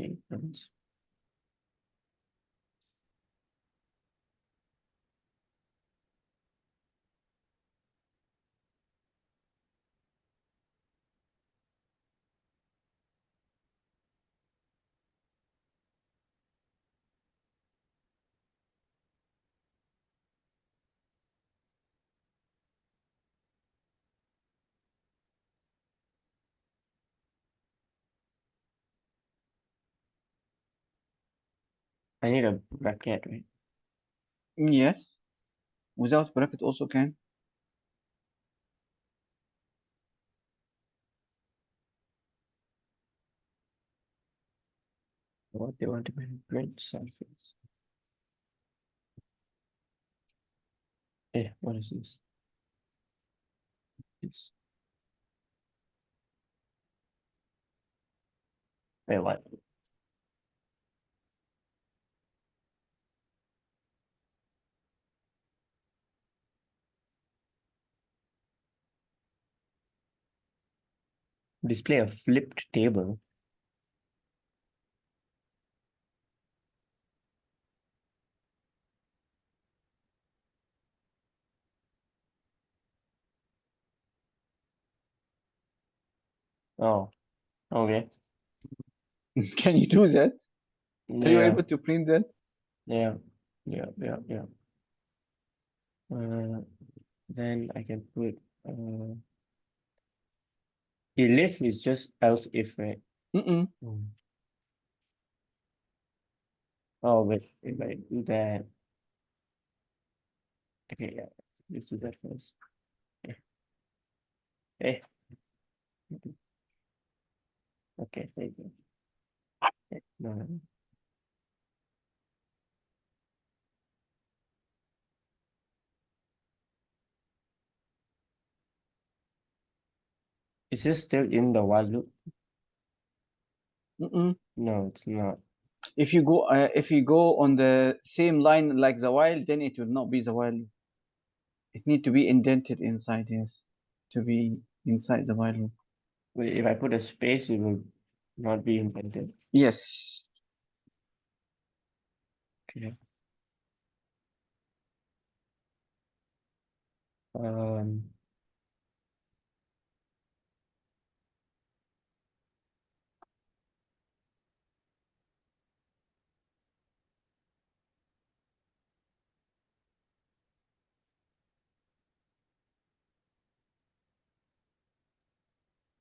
deepens. I need a bracket, right? Yes. Without bracket also can. What they want to print surface. What is this? This. Wait, what? Display a flipped table. Oh, okay. Can you do that? Are you Yeah, able to print that? yeah, yeah. Then I can put elif is just else if, right? Mm-mm. Oh, wait, if I do that, okay, yeah, let's do that first. Eh, eh, okay, there you go. No. Is this still in the while loop? Mm-mm. No, it's not. If you go on the same line like the while, then it will not be the while. It need to be indented inside, yes, to be inside the while loop. Wait, if I put a space, it will not be indented. Yes. Okay. Um,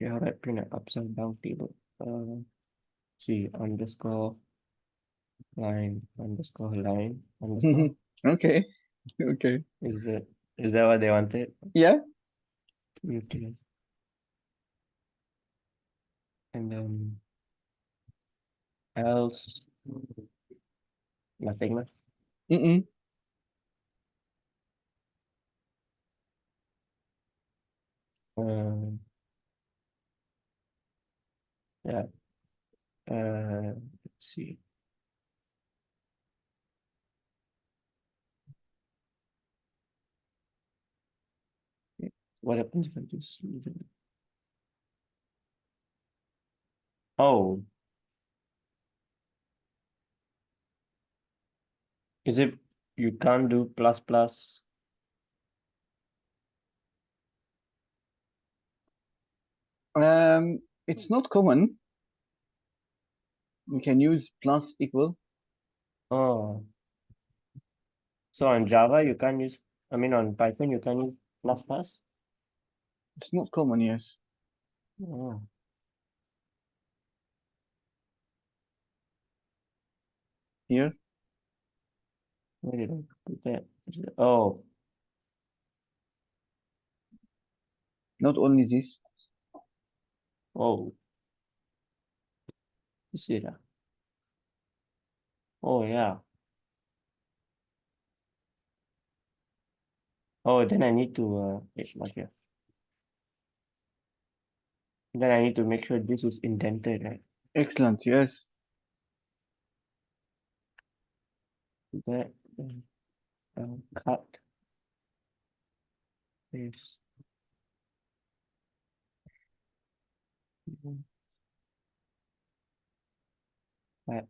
yeah, how do I print an upside down table? See, underscore line underscore. Okay. Okay. Is it is that what they wanted? Yeah. Okay. And then else nothing. Mm-mm. Um, yeah. Let's see. What happens if I just leave it? Oh, is it you can't do plus plus? It's not common. We can use plus equal. Oh, so on Java you can't use. I mean, on Python you can use plus plus. It's not common, yes. Oh, Here, where did I put that? Oh, not only this. oh, you see that? Oh yeah. Oh, then I need to okay. Then I need to make sure this is indented, right? Excellent, yes. That cut this. Right.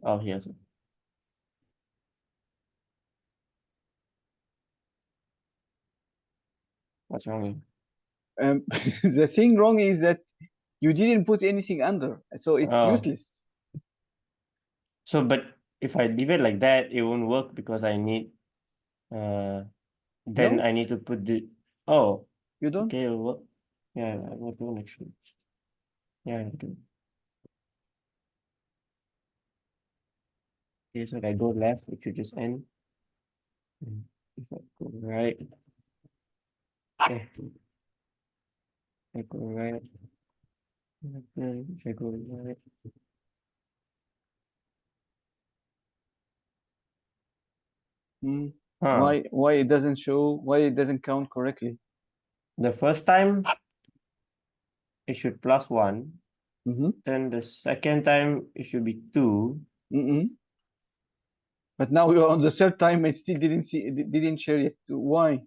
Oh, here's it. What's wrong with The thing wrong is that you didn't put anything under, so it's Oh, useless. so but if I leave it like that, it won't work because I need then No, I need to put the oh, you don't. okay, it'll work. Yeah, I will do actually. Yeah, I do. Okay, so if I go left, it should just end. And if I go right, okay, I go right. If I go right. Hmm. Huh. Why it doesn't show? Why it doesn't count correctly? The first time it should plus one. Mm-hmm. Then the second time it should be two. Mm-mm. But now you're on the third time and still didn't see, didn't share yet. Why?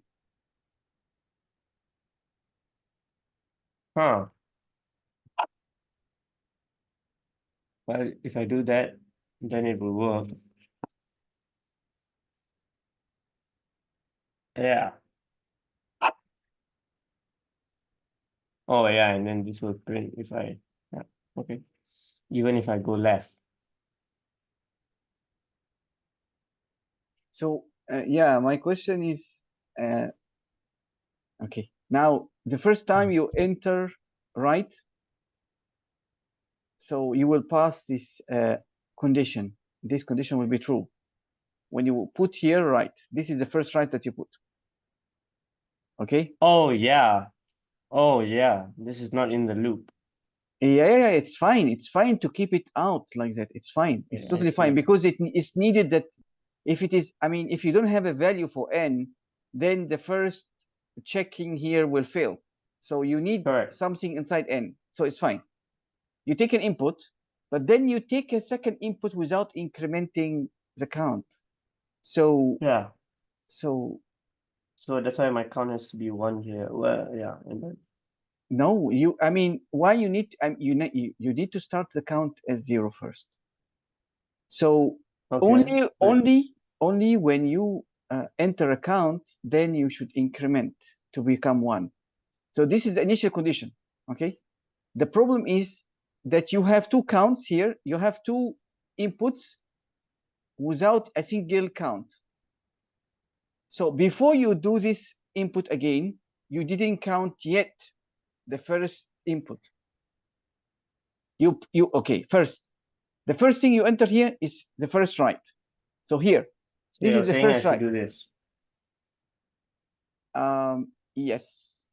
Huh. Well, if I do that, then it will work. Yeah. Oh yeah, and then this will print if I yeah, okay. Even if I go left. So yeah, my question is, uh, okay. Now the first time you enter right, so you will pass this condition. This condition will be true. When you put here right, this is the first right that you put. Okay. Oh yeah. Oh yeah. This is not in the loop. Yeah, it's fine. It's fine to keep it out like that. It's fine. It's Yeah, I totally fine see. because it's needed that if it is, I mean, if you don't have a value for n, then the first checking here will fail. So you need Correct. something inside n. So it's fine. You take an input, but then you take a second input without incrementing the count. So Yeah. so So that's why my count has to be one here. Well, yeah, and then no, you. I mean, why you need? You need to start the count as 0 first. So okay. only Wait. only only when you enter a count, then you should increment to become 1. So this is the initial condition. Okay. The problem is that you have two counts here. You have two inputs without a single count. So before you do this input again, you didn't count yet the first input. You okay, first, the first thing you enter here is the first right. So here, So this you're is the saying I first should right. do this. Yes.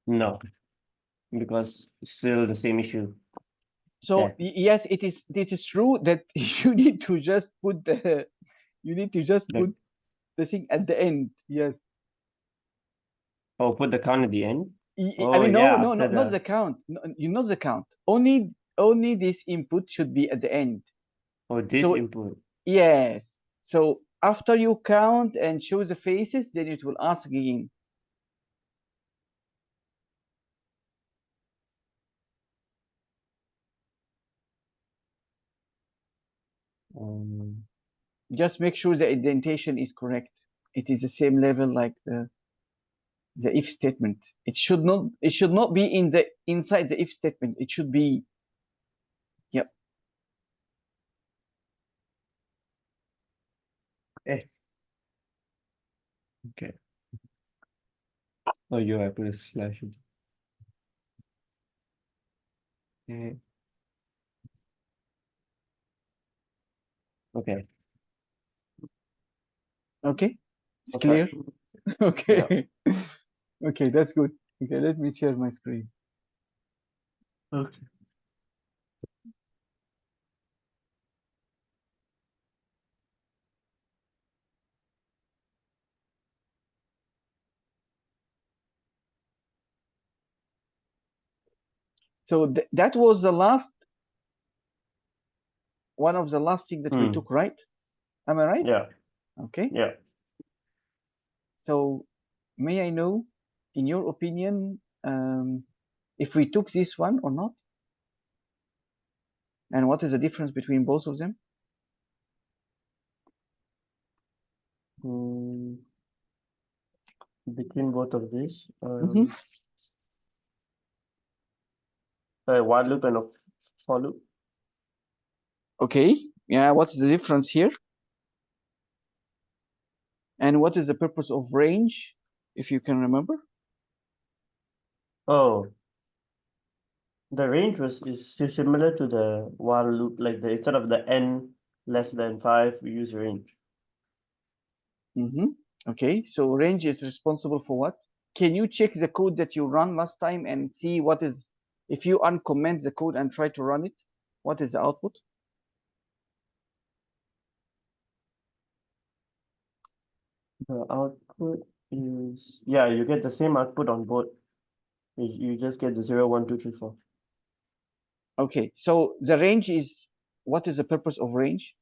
No, because it's still the same issue. So There. yes, it is true that you need to just put the you need to just The put the thing at the end. Yes. oh, put the count at the end. I Oh mean, yeah, no, after not the the count. No, you not the count. Only this input should be at the end. oh this So input. yes. So after you count and show the faces, then it will ask again. Um, Just make sure the indentation is correct. It is the same level like the if statement. It should not be in the inside the if statement. It should be, yep. eh, okay. Oh, you I put a slash. Okay. Okay. Okay, it's What's that? clear. Yeah. Okay. Okay, that's good. Okay, let me share my screen. Okay. So that was the last one of the last things that we took, right? Am I right? Yeah. Okay. Yeah. So may I know, in your opinion, if we took this one or not? And what is the difference between both of them? Between both of these, Mhm. a while loop and a for loop. Okay. Yeah. What's the difference here? And what is the purpose of range, if you can remember? Oh, the range is similar to the while loop, like the instead of the n less than 5, we use range. Okay, so range is responsible for what? Can you check the code that you run last time and see what is, if you uncomment the code and try to run it, what is the output? The output is, yeah, you get the same output on both. You just get the 0, 1, 2, 3, 4. Okay, so the range is, what is the purpose of range?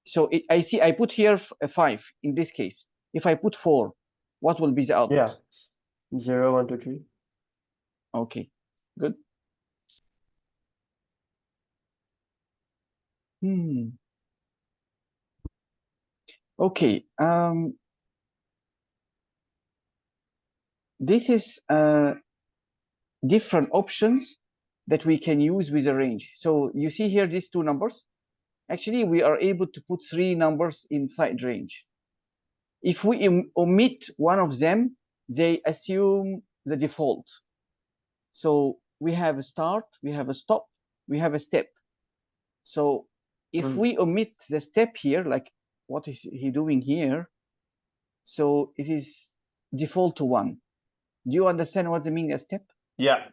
So I see I put here a 5 in this case. If I put 4, what will be the output? Yeah, 0, 1, 2, 3. Okay, good. Okay, this is different options that we can use with a range. So you see here these two numbers. Actually, we are able to put 3 numbers inside range. If we omit one of them, they assume the default. So we have a start, we have a stop, we have a step. So if we omit the step here, like what is he doing here? So it is default to 1. Do you understand what I mean a step? Yeah.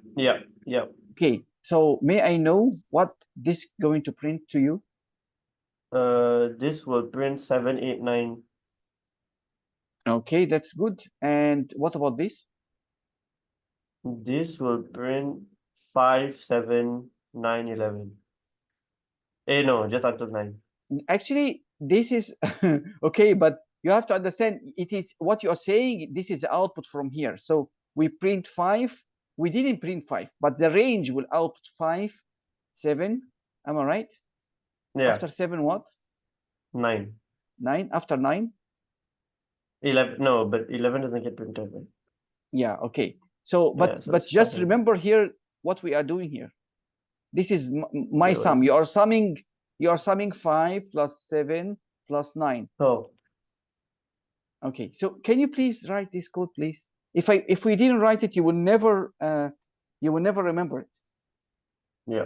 Okay, so may I know what this going to print to you? This will print 7, 8, 9. Okay, that's good. And what about this? This will print 5, 7, 9, 11. No, just until 9. Actually, this is okay, but you have to understand it is what you are saying. This is the output from here. So we print 5. We didn't print 5, but the range will output 5, 7. Am I right? Yeah. After 7, what? 9. 9. After 9? 11. No, but 11 doesn't get printed, right? Yeah, okay. So, Yeah, so but it's just 7. remember here what we are doing here. This is my Wait, what sum. is You are this? summing 5 plus 7 plus 9. Oh, Okay, so can you please write this code, please? If we didn't write it, you will never remember it. yeah.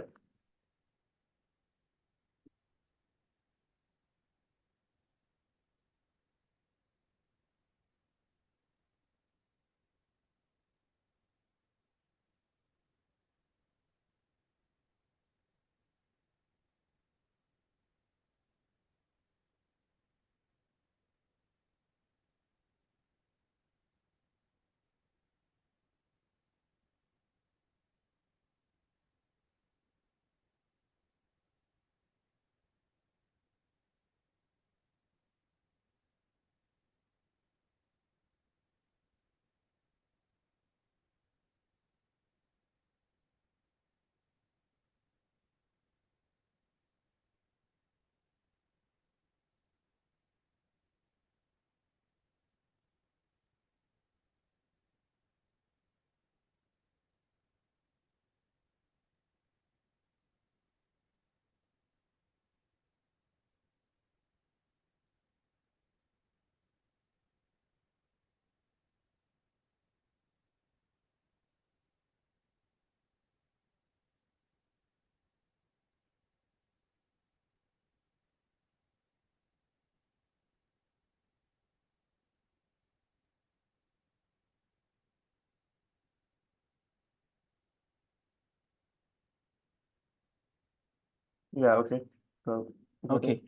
Yeah, okay. So, got it.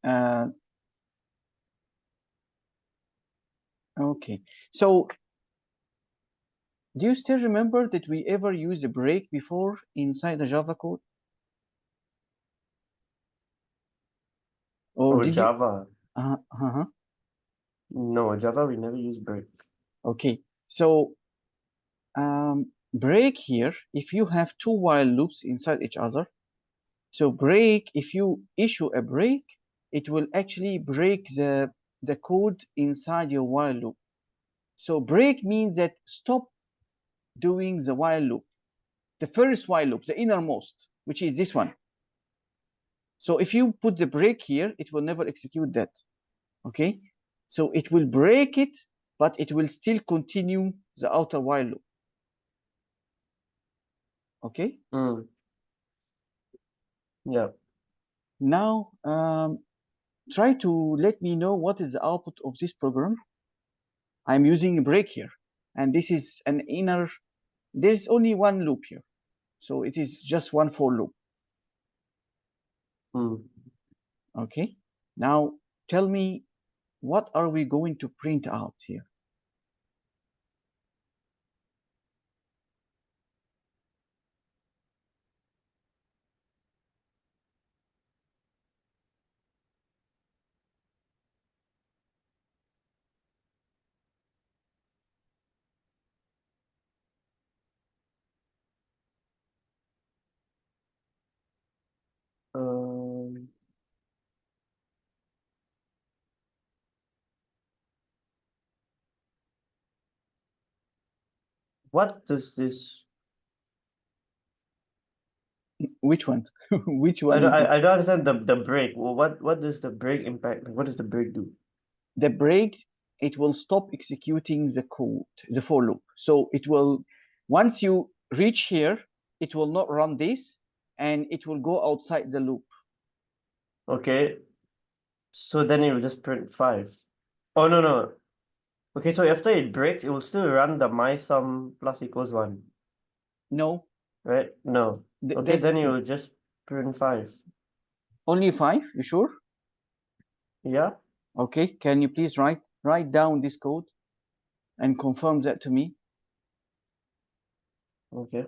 Okay. Okay. So do you still remember that we ever used a break before inside the Java code? Or Or did you? Java. Uh-huh. No, Java we never use break. Okay. So break here, if you have two while loops inside each other, so break, if you issue a break, it will actually break the code inside your while loop. So break means that stop doing the while loop, the first while loop, the innermost, which is this one. So if you put the break here, it will never execute that. Okay. So it will break it, but it will still continue the outer while loop. Okay. Mm. Yeah. Now try to let me know what is the output of this program. I'm using a break here, and this is an inner, there's only one loop here. So it is just one for loop. Mm. Okay. Now tell me, what are we going to print out here? Um, what does this? Which one? Which I one don't, is it? I, I don't understand the break. Well, what does the break impact? What does the break do? The break, it will stop executing the code, the for loop. So it will, once you reach here, it will not run this, and it will go outside the loop. Okay, so then it will just print 5. Oh no no. Okay, so after it breaks, it will still run the my sum plus equals 1, No, right? No. Okay, there's then it will just print 5. only 5. You sure? Yeah. Okay, can you please write down this code and confirm that to me? Okay.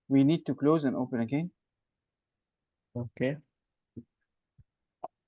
We need to close and open again. Okay.